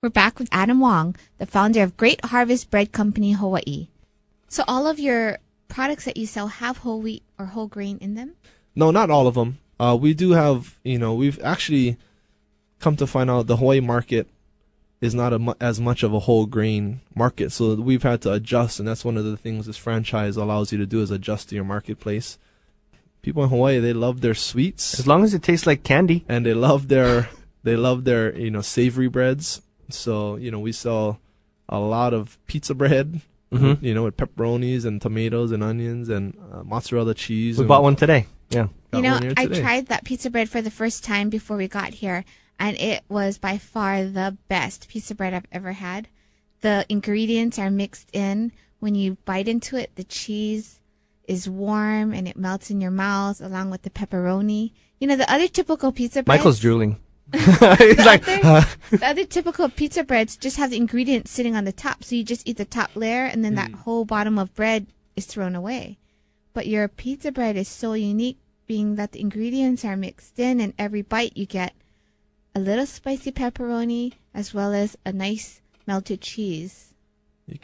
We're back with Adam Wong, the founder of Great Harvest Bread Company, Hawaii. So all of your products that you sell have whole wheat or whole grain in them? No, not all of them. We do have, we've actually come to find out the Hawaii market is not as much of a whole grain market. So we've had to adjust, and that's one of the things this franchise allows you to do is adjust to your marketplace. People in Hawaii, they love their sweets. As long as it tastes like candy. And they love their savory breads. So, we sell a lot of pizza bread, with pepperonis and tomatoes and onions and mozzarella cheese. We bought one today. Yeah. I tried that pizza bread for the first time before we got here, and it was by far the best pizza bread I've ever had. The ingredients are mixed in. When you bite into it, the cheese is warm and it melts in your mouth along with the pepperoni. The other typical pizza breads... Michael's drooling. The other typical pizza breads just have the ingredients sitting on the top, so you just eat the top layer and then that whole bottom of bread is thrown away. But your pizza bread is so unique, being that the ingredients are mixed in, and every bite you get a little spicy pepperoni as well as a nice melted cheese. You want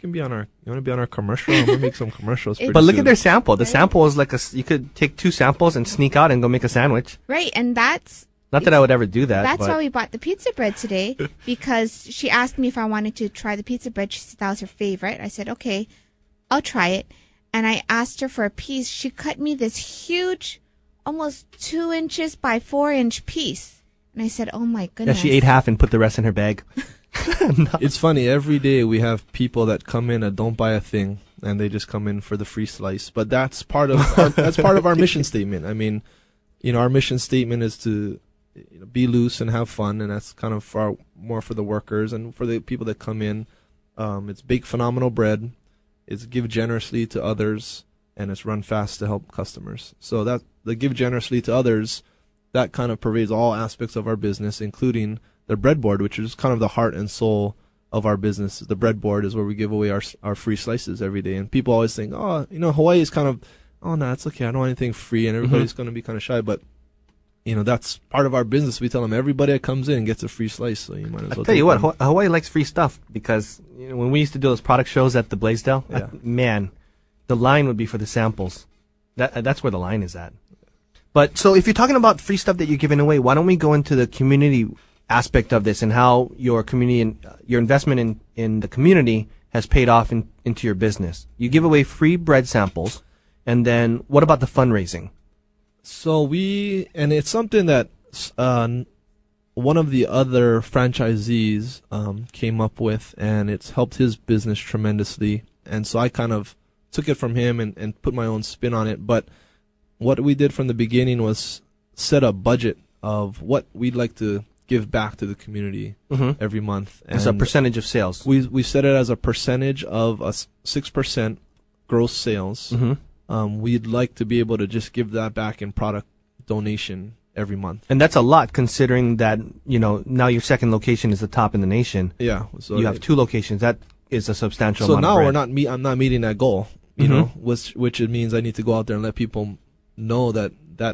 to be on our commercial? I'm going to make some commercials. But look at their sample. The sample is like you could take 2 samples and sneak out and go make a sandwich. Right, and that's... Not that I would ever do that. That's why we bought the pizza bread today, because she asked me if I wanted to try the pizza bread. She said that was her favorite. I said, okay, I'll try it. And I asked her for a piece. She cut me this huge, almost 2 inches by 4 inch piece. And I said, oh my goodness. Yeah, she ate half and put the rest in her bag. No. It's funny. Every day we have people that come in and don't buy a thing, and they just come in for the free slice. But that's part of our mission statement. I mean, our mission statement is to be loose and have fun, and that's kind of far more for the workers and for the people that come in. It's bake phenomenal bread, it's give generously to others, and it's run fast to help customers. So that the give generously to others, that kind of pervades all aspects of our business, including the breadboard, which is kind of the heart and soul of our business. The breadboard is where we give away our free slices every day, and people always think, Hawaii is kind of, no, it's okay, I don't want anything free, and everybody's going to be kind of shy, but that's part of our business. We tell them everybody that comes in gets a free slice, so you might as well. I'll tell you what, Hawaii likes free stuff, because when we used to do those product shows at the Blaisdell, man, the line would be for the samples. That's where the line is at. But so if you're talking about free stuff that you're giving away, why don't we go into the community aspect of this and how your community and your investment in the community has paid off into your business? You give away free bread samples, and then what about the fundraising? So and it's something that one of the other franchisees came up with, and it's helped his business tremendously. And so I kind of took it from him and put my own spin on it. But what we did from the beginning was set a budget of what we'd like to give back to the community every month. And it's a percentage of sales. We set it as a percentage of 6% gross sales. We'd like to be able to just give that back in product donation every month. And that's a lot, considering that, now your second location is the top in the nation. Yeah. So you have 2 locations. That is a substantial amount of of bread. So now I'm not meeting that goal, which it means I need to go out there and let people know that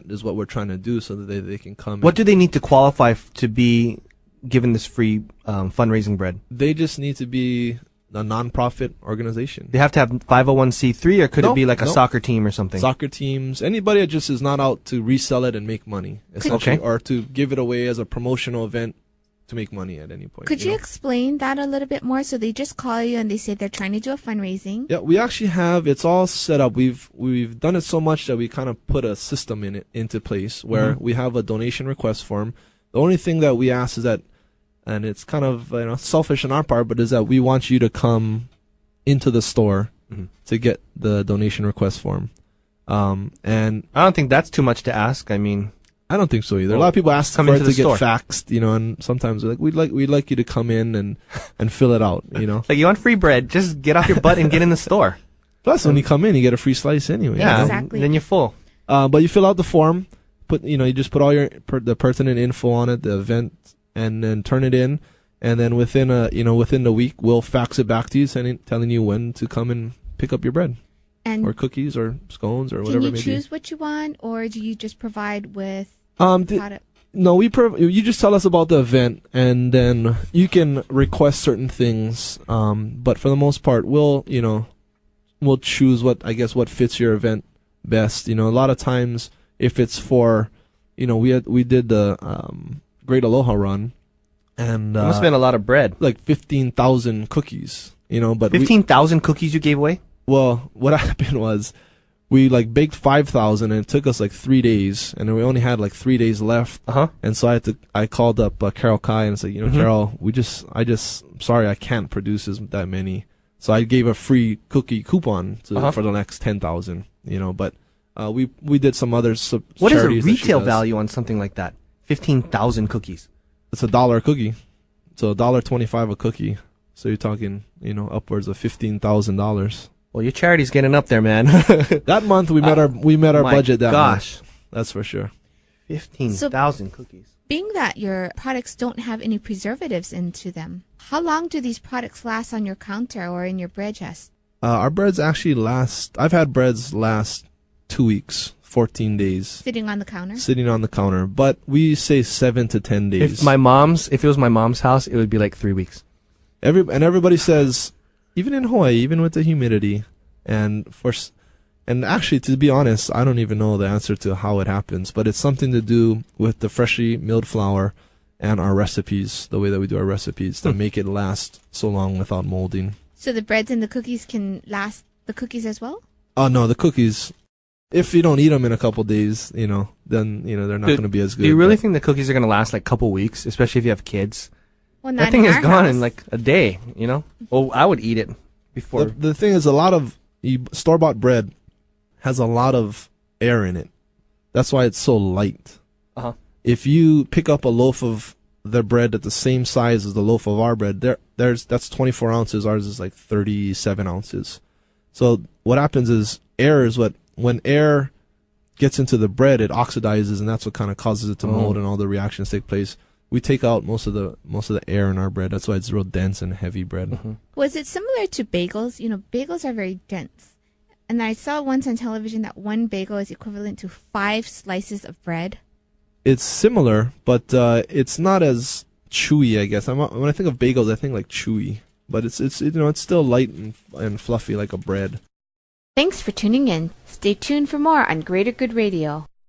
is what we're trying to do, so that they can come. What do they need to qualify to be given this free fundraising bread? They just need to be a non-profit organization. They have to have 501c3, or could it be like a soccer team or something? Soccer teams, anybody that just is not out to resell it and make money, essentially, or to give it away as a promotional event to make money at any point. Could you explain that a little bit more? So they just call you and they say they're trying to do a fundraising. Yeah, we actually have, it's all set up. We've done it so much that we kind of put a system into place where we have a donation request form. The only thing that we ask is that, and it's kind of selfish on our part, but is that we want you to come into the store to get the donation request form. And I don't think that's too much to ask. I mean, I don't think so either. A lot of people ask for it to get faxed, and sometimes they're like, we'd like you to come in and fill it out, Like, you want free bread, just get off your butt and get in the store. Plus, when you come in, you get a free slice anyway. Yeah, exactly. Then you're full. But you fill out the form, you just put all the pertinent info on it, the event, and then turn it in, and then within the week we'll fax it back to you, telling you when to come and pick up your bread, or cookies, or scones, or whatever it may be. Can you choose what you want, or do you just provide with product? No, you just tell us about the event, and then you can request certain things. But for the most part, we'll choose what fits your event best. A lot of times, if it's for, we did the Great Aloha Run, and you must have been a lot of bread. Like 15,000 cookies. But 15,000 cookies you gave away? Well, what happened was, we baked 5,000, and it took us 3 days, and we only had 3 days left. And so I called up Carol Kai and said, Carol, sorry, I can't produce that many. So I gave a free cookie coupon for the next 10,000. But we did some other What is a retail value on something like that? 15,000 cookies. It's $1 a cookie, so $1.25 a cookie. So you're talking, upwards of $15,000. Well, your charity's getting up there, man. That month we met our budget. That gosh, month. That's for sure. 15,000 cookies. Being that your products don't have any preservatives into them, how long do these products last on your counter or in your bread chest? Our breads actually last. I've had breads last 2 weeks, 14 days. Sitting on the counter. Sitting on the counter, but we say 7 to 10 days. If it was my mom's house, it would be 3 weeks. Everybody says, even in Hawaii, even with the humidity, and actually, to be honest, I don't even know the answer to how it happens, but it's something to do with the freshly milled flour and our recipes, the way that we do our recipes, that make it last so long without molding. So the breads and the cookies can last the cookies as well? Oh, no, the cookies, if you don't eat them in a couple days, then, they're not going to be as good. Do you really think the cookies are going to last a couple weeks, especially if you have kids? Well, not that thing in is our gone house. in a day, Well, I would eat it before. The thing is, a lot of store-bought bread has a lot of air in it. That's why it's so light. If you pick up a loaf of their bread at the same size as the loaf of our bread, that's 24 ounces. Ours is 37 ounces. So what happens is when air gets into the bread, it oxidizes, and that's what kind of causes it to mold, and all the reactions take place. We take out most of the air in our bread. That's why it's real dense and heavy bread. Was it similar to bagels? Bagels are very dense. And I saw once on television that one bagel is equivalent to 5 slices of bread. It's similar, but it's not as chewy, I guess. When I think of bagels, I think chewy, but it's still light and fluffy like a bread. Thanks for tuning in. Stay tuned for more on Greater Good Radio.